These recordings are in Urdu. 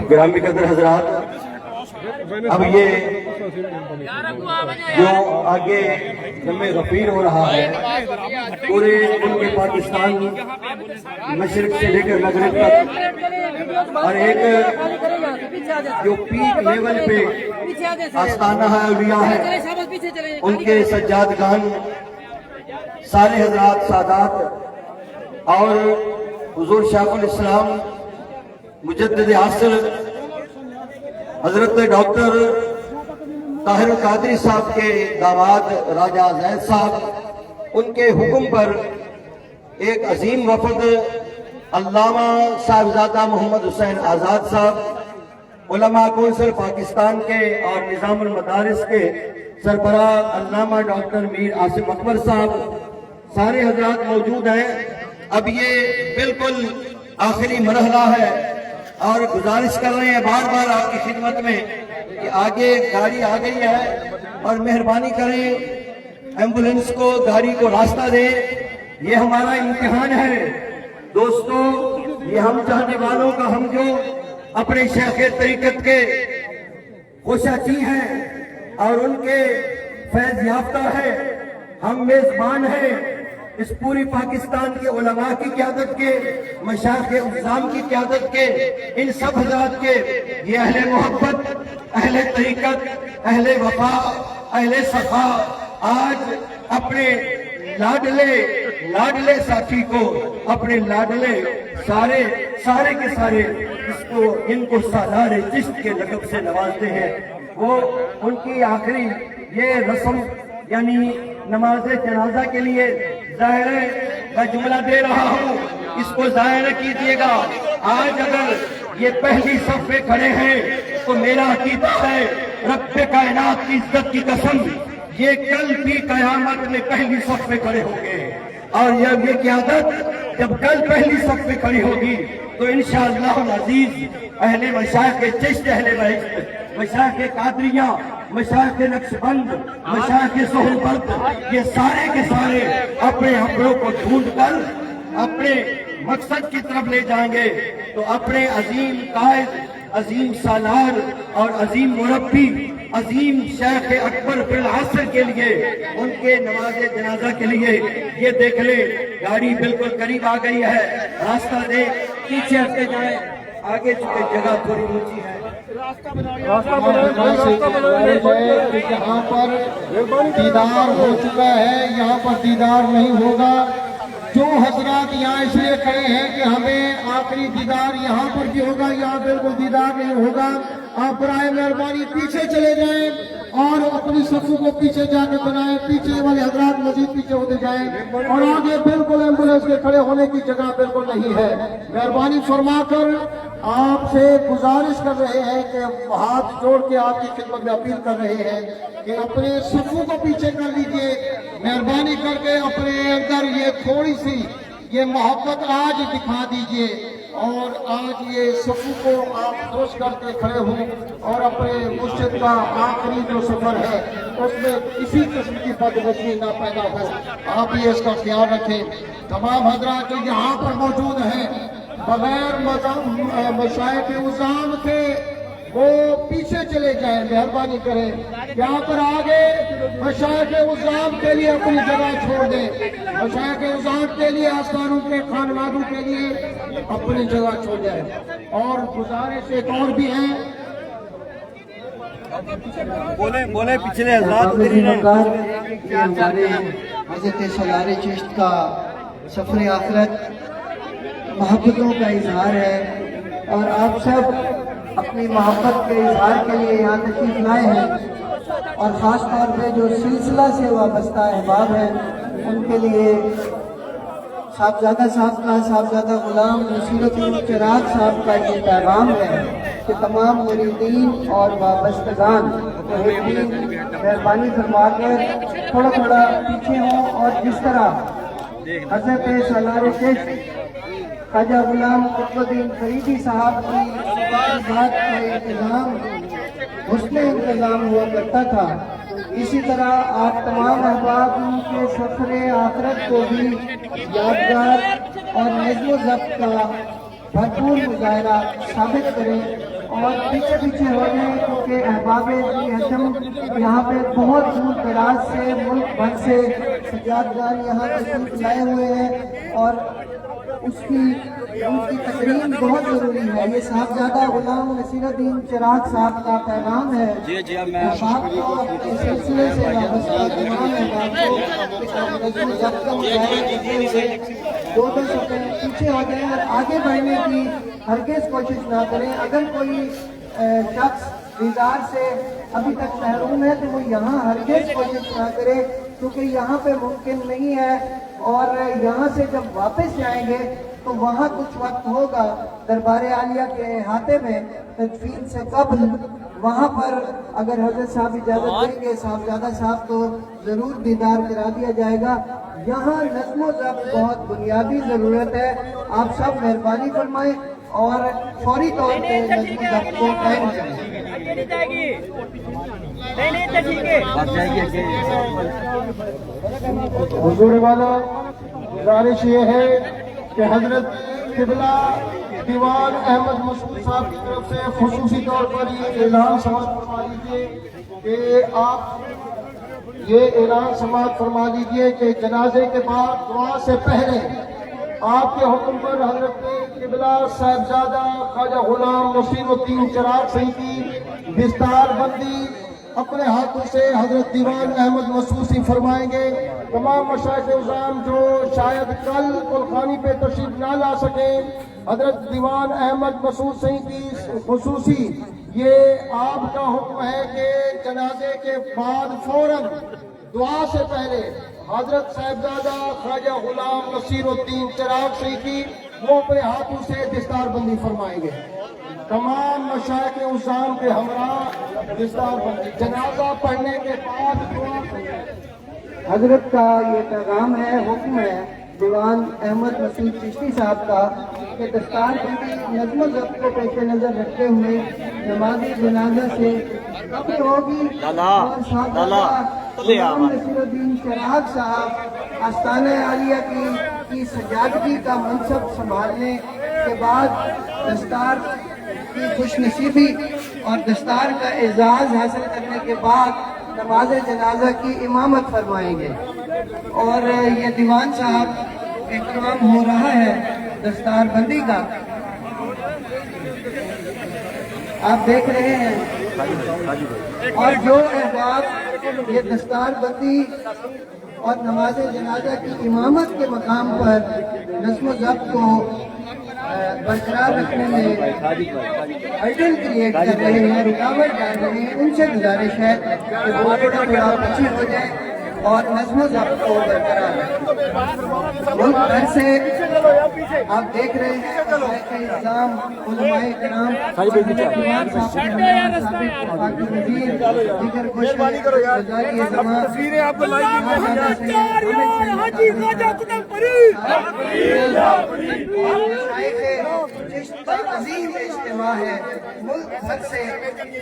گرامی قدر حضرات، اب یہ جو آگے جمع غفیر ہو رہا ہے پورے ملک پاکستان مشرق سے لے کر مغرب تک، اور ایک جو پیک لیول پہ آستانہ ہے اولیاء ہے، ان کے سجادگان سارے حضرات سادات اور حضور شیخ الاسلام مجدد عصر حضرت ڈاکٹر طاہر القادری صاحب کے داماد راجہ زید صاحب، ان کے حکم پر ایک عظیم وفد علامہ صاحبزادہ محمد حسین آزاد صاحب، علماء کونسل پاکستان کے اور نظام المدارس کے سربراہ علامہ ڈاکٹر میر عاصم اکبر صاحب، سارے حضرات موجود ہیں۔ اب یہ بالکل آخری مرحلہ ہے اور گزارش کر رہے ہیں بار بار آپ کی خدمت میں کہ آگے گاڑی آ گئی ہے اور مہربانی کریں ایمبولنس کو، گاڑی کو راستہ دیں۔ یہ ہمارا امتحان ہے دوستو، یہ ہم چاہنے والوں کا، ہم جو اپنے شیخ طریقت کے خوشاچی ہیں اور ان کے فیض یافتہ ہے، ہم میزبان ہیں اس پوری پاکستان کے علماء کی قیادت کے، مشائخ اعظام کی قیادت کے، ان سب حضرات کے، یہ اہل محبت، اہل طریقت، اہل وفا، اہل صفا آج اپنے لاڈلے ساتھی کو، اپنے لاڈلے سارے کے سارے ان کو سالار چشت کے لقب سے نوازتے ہیں۔ وہ ان کی آخری یہ رسم یعنی نماز جنازہ کے لیے ظاہر ہے میں جملہ دے رہا ہوں، اس کو ظاہر کیجئے گا۔ آج اگر یہ پہلی صف پہ کھڑے ہیں تو میرا عقیدہ ہے رب کائنات کی عزت کی قسم یہ کل بھی قیامت میں پہلی صف پہ کھڑے ہوں گے، اور یہ قیادت جب کل پہلی صف پہ کھڑی ہوگی تو انشاءاللہ العزیز اہل مشائخ چشت، اہل مشائخ قادریہ، مشائخ نقشبند، مشائخ سہرورد، یہ سارے کے سارے اپنے اپنوں کو ڈھونڈ کر اپنے مقصد کی طرف لے جائیں گے۔ تو اپنے عظیم قائد، عظیم سالار اور عظیم مربی، عظیم شیخ اکبر فی العصر کے لیے، ان کے نماز جنازہ کے لیے یہ دیکھ لیں گاڑی بالکل قریب آ گئی ہے، راستہ دیں، پیچھے ہٹتے جائیں، آگے چکے جگہ تھوڑی اونچی ہے۔ یہاں پر دیدار ہو چکا ہے، یہاں پر دیدار نہیں ہوگا۔ جو حضرات یہاں اس لیے کھڑے ہیں کہ ہمیں آخری دیدار یہاں پر بھی ہوگا، یہاں بالکل دیدار نہیں ہوگا، آپ برائے مہربانی پیچھے چلے جائیں اور اپنی صفوں کو پیچھے جا کے بنائیں، پیچھے والے حضرات مزید پیچھے ہوتے جائیں، اور آگے بالکل ایمبولینس کے کھڑے ہونے کی جگہ بالکل نہیں ہے۔ مہربانی فرما کر آپ سے گزارش کر رہے ہیں کہ ہاتھ جوڑ کے آپ کی خدمت میں اپیل کر رہے ہیں کہ اپنے صفوں کو پیچھے کر لیجئے، مہربانی کر کے اپنے اندر یہ تھوڑی سی یہ محبت آج دکھا دیجئے، اور آج یہ صفوں کو آپ درست کر کے کھڑے ہوں اور اپنے مرشد کا آخری جو سفر ہے اس میں کسی قسم کی بدنظمی نہ پیدا ہو، آپ یہ اس کا خیال رکھیں۔ تمام حضرات جو یہاں پر موجود ہیں بغیر مشائخ اعظام کے وہ پیچھے چلے جائیں، مہربانی کریں، یہاں پر آگے مشائخ اعظام کے لیے اپنی جگہ چھوڑ دیں، مشائخ اعظام کے لیے آستانوں کے خانوادوں کے لیے اپنی جگہ چھوڑ جائیں۔ اور گزارش ایک اور بھی ہے، بولے پچھلے حضرات کہ ہمارے حضرت سالار چشت کا سفر آخرت محبتوں کا اظہار ہے، اور آپ سب اپنی محبت کے اظہار کے لیے یہاں تشریف لائے ہیں، اور خاص طور پہ جو سلسلہ سے وابستہ احباب ہیں ان کے لیے صاحبزادہ صاحب کا، صاحبزادہ غلام نصیرت چراغ صاحب کا یہ پیغام ہے کہ تمام مریدین اور وابستگان محبین مہربانی فرما کر تھوڑا تھوڑا پیچھے ہوں، اور جس طرح حضرت سالار چشت خواجہ غلام قطب الدین فریدی صاحب کی بات کا انتظام حسن انتظام ہوا کرتا تھا، اسی طرح آپ تمام احباب کے سفر آخرت کو بھی یادگار اور نظم و ضبط کا بھرپور مظاہرہ ثابت کریں اور پیچھے پیچھے ہو جائیں، کیونکہ احباب ہم یہاں پہ بہت دور دراز سے ملک بھر سے سجادگان یہاں تشریف لائے ہوئے ہیں اور ان کی تقریم بہت ضروری ہے۔ یہ صاحبزادہ غلام نصیر الدین چراغ صاحب کا پیغام ہے۔ احباب کو اپنے سلسلے سے وابستہ تمام احباب کو نظم و ضبط کا مظاہرہ کرتے ہوئے دو صفحے پیچھے ہو جائیں اور آگے بڑھنے کی ہرگز کوشش نہ کریں۔ اگر کوئی شخص دیدار سے ابھی تک محروم ہے تو وہ یہاں ہرگز کوشش نہ کرے، کیونکہ یہاں پہ ممکن نہیں ہے، اور یہاں سے جب واپس جائیں گے تو وہاں کچھ وقت ہوگا دربار عالیہ کے احاطے میں تدفین سے قبل، وہاں پر اگر حضرت صاحب اجازت دیں گے صاحبزادہ صاحب کو ضرور دیدار کرا دیا جائے گا۔ یہاں نظم و ضبط بہت بنیادی ضرورت ہے، آپ سب مہربانی فرمائیں اور فوری طور پہ نظم و ضبط کو قائم کریں۔ حضور والا گزارش یہ ہے کہ حضرت قبلہ دیوان احمد مسعود صاحب کی طرف سے خصوصی طور پر یہ اعلان سماعت فرما لیجیے کہ آپ یہ اعلان سماعت فرما لیجیے کہ جنازے کے بعد دعا سے پہلے آپ کے حکم پر حضرت قبلہ صاحبزادہ خواجہ غلام نصیر الدین چراغ صاحب کی دستار بندی اپنے ہاتھوں سے حضرت دیوان احمد مسعود فرمائیں گے۔ تمام مشائخ عظام جو شاید کل کلخانی پہ تشریف نہ لا سکیں، حضرت دیوان احمد مسعود کی خصوصی یہ آپ کا حکم ہے کہ جنازے کے بعد فوراً دعا سے پہلے حضرت صاحبزادہ خواجہ غلام نصیر الدین چراغ صاحب کی وہ اپنے ہاتھوں سے دستار بندی فرمائیں گے۔ تمام مشائخ عظام کے ہمراہ دستار بندی جنازہ پڑھنے کے بعد دعا سے حضرت کا یہ پیغام ہے، حکم ہے دیوان احمد مسعود چشتی صاحب کا کہ دستار بندی نظم و ضبط کو پیش نظر رکھتے ہوئے نماز جنازہ سے قبل ہوگی اور غلام نصیر الدین چراغ صاحب آستانہ عالیہ کی سجادگی کا منصب سنبھالنے کے بعد دستار کی خوش نصیبی اور دستار کا اعزاز حاصل کرنے کے بعد نماز جنازہ کی امامت فرمائیں گے، اور یہ دیوان صاحب اکرام ہو رہا ہے دستار بندی کا، آپ دیکھ رہے ہیں۔ اور جو احباب یہ دستار بندی اور نماز جنازہ کی امامت کے مقام پر نظم و ضبط کو برقرار رکھنے میں ہرڈل کریٹ کر رہے ہیں، رکاوٹ ڈال رہے ہیں، ان سے گزارش ہے کہ وہ تھوڑا پیچھے ہو جائیں اور نظم و ضبط کو برقرار رکھیں۔ ملک بھر سے آپ دیکھ رہے ہیں مشائخ اعظام، علماء کرام، دیوان صاحب، پاکی وزیر، دیگر گزاری زمان، عظیم اجتماع ہے۔ ملک بھر سے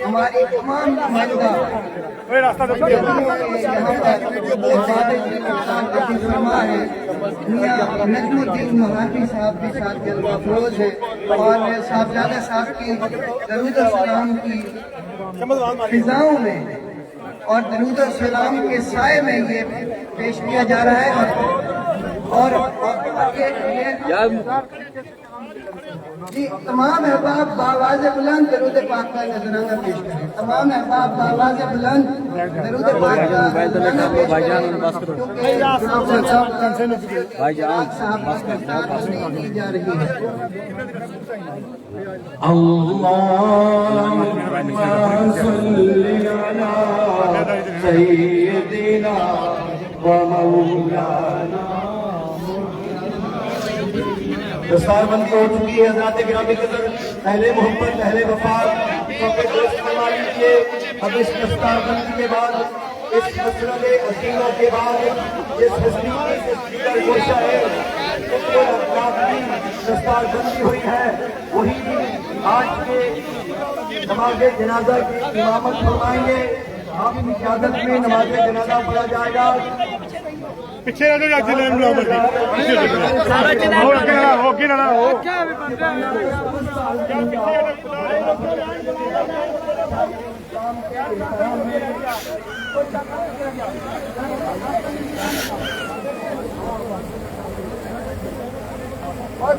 ہماری تمام نمائندہ یہاں پر فرما ہے۔ میاں نجم الدین مہاتی صاحب کے ساتھ جلوہ افروز ہے اور صاحبزادہ صاحب کی درود السلام کی فضاؤں میں اور درود السلام کے سائے میں یہ پیش کیا جا رہا ہے، اور جی تمام احباب بآواز بلند درود پاک کا نذرانہ پیش کریں۔ تمام احباب بآواز بلند درود پاک کا نذرانہ پیش کریں، صاحب کی جا رہی ہے۔ اللہم صلی علی سیدنا و مولانا۔ دستار بندی ہو چکی ہے حضرات گرامی قدر، اہل محبت، اہل وفات سب دوست فرما لیجیے۔ اب اس دستار بندی کے بعد، اس مسرت حسینہ کے بعد، جس ہستی کی دیگر گوشہ ہے اس کو اپنی دستار بندی ہوئی ہے، وہی آج کے نماز جنازہ کی امامت فرمائیں گے۔ آپ کی قیادت میں نماز جنازہ پڑھا جائے گا۔ ਪਿੱਛੇ ਰਹਿ ਜਾਓ, ਅੱਗੇ ਲੈਣ ਨੂੰ ਆਓ ਹੋ ਕੀ ਨਾ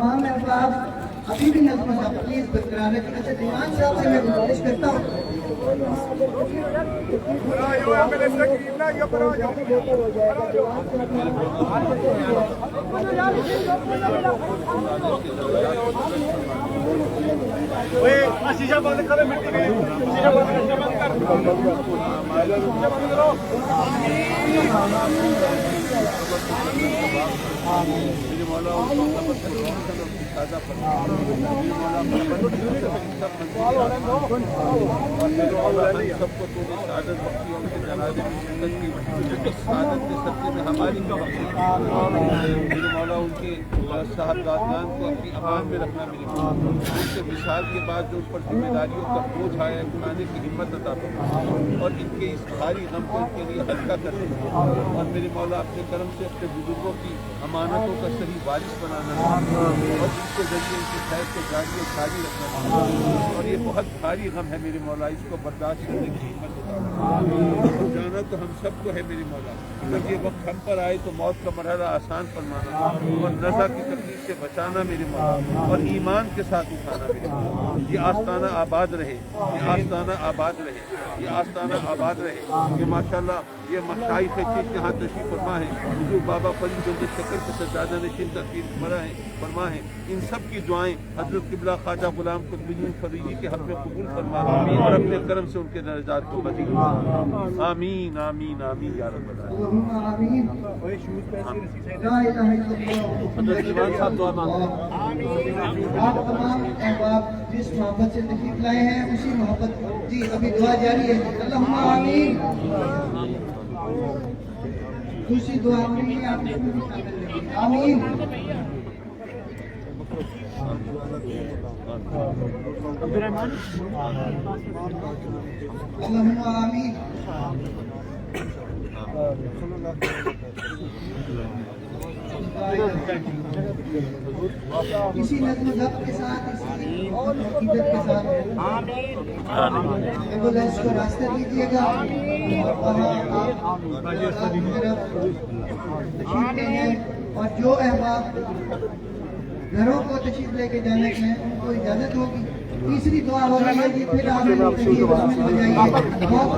تمام احباب ابھی بھی نظم و ضبط پلیز برقرار رکھیں. اچھا دیوان صاحب سے میں گزارش کرتا ہوں شیشہ بند کرو مٹی میں شیشہ بند کرو سب کو تو سعادت بخشی اور جنازے میں شرکت کی سعادت کے صدقے میں ہماری میرے مولا ان کے صاحبزادگان کو اپنی امان میں رکھنا. میرے مولا ان کے وصال کے بعد جو اس پر ذمہ داریوں کا بوجھ آیا اٹھانے کی ہمت عطا فرما اور ان کے اس بھاری غم کو ان کے لیے ہلکا کر دیں. اور میرے مولا اپنے کرم سے اپنے بزرگوں کی امانتوں کا صحیح وارث بنانا اور ان کے ذریعے ان کی خیر کو جاری و ساری رکھنا. اور یہ بہت بھاری غم ہے میرے مولا, اس کو برداشت کرنے کی ہمت جانا تو ہم سب کو ہے میرے مولا. جب یہ وقت ہم پر آئے تو موت کا مرحلہ آسان فرمانا اور نزا کی تکلیف سے بچانا میرے مولا اور ایمان کے ساتھ اٹھانا میرے مولا. یہ آستانہ آباد رہے, یہ آستانہ آباد رہے, یہ آستانہ آباد رہے. یہ ماشاءاللہ یہ مشائخ چیز یہاں تشریف فرما ہے, حضور بابا فرید جلد شکر کے سجادہ نشین تشریف فرما ہے. ان سب کی دعائیں حضرت قبلہ خواجہ غلام قطب الدین فریدی کے حق میں قبول فرما اور اپنے کرم سے ان کے درجات کو بدل. آمین آمین آمین یا رب العالمین. آمین. لا الہ الا اللہ. آپ تمام احباب جس محبت سے تشریف لائے ہیں اسی محبت جی ابھی دعا جاری ہے. اللہم آمین. دوسری دعا میں آپ آمین. اللہم آمین. اسی نظم و ضبط کے ساتھ اسی عقیدت کے ساتھ ایمبولینس کو راستہ دیجیے گا اور آپ تشریف لے ہیں. اور جو احباب گھروں کو تشریف لے کے جانے کے ہیں ان کو اجازت ہوگی. تیسری دعا ہو رہی ہے جی پھر آپ تشریف ہو جائیے. بہت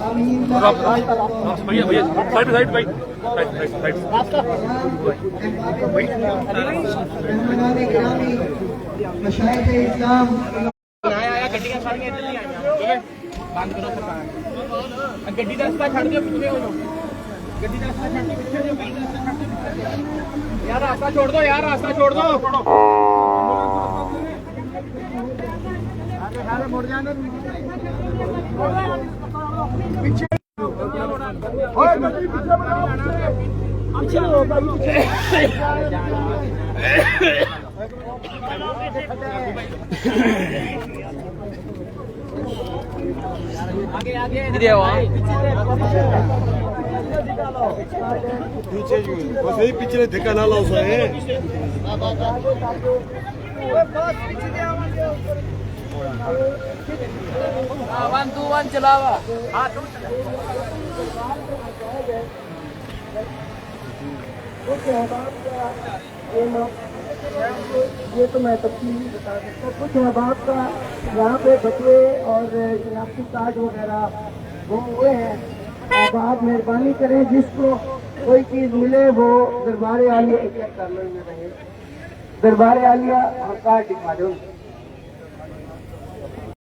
آمین. مشائخ اسلام گڈی کا رستہ چھڑ دو, پیچھے ہو جاؤ. گڈی کا رستہ چھڑ دو, پیچھے ہو جاؤ. یار راستہ چھوڑ دو, یار راستہ چھوڑ دو. مڑ جانا پیچھے. پیچھے دھکا نہ لاؤ سر. ون ٹو ون چلاوا. یہ تو میں تفصیل نہیں بتا سکتا. کچھ احباب کا یہاں پہ بچے اور شناختی کارڈ وغیرہ وہ ہوئے ہیں. احباب مہربانی کریں جس کو کوئی چیز ملے وہ دربار عالیہ چیک کر لیں. دربار عالیہ کارڈ دکھا دو.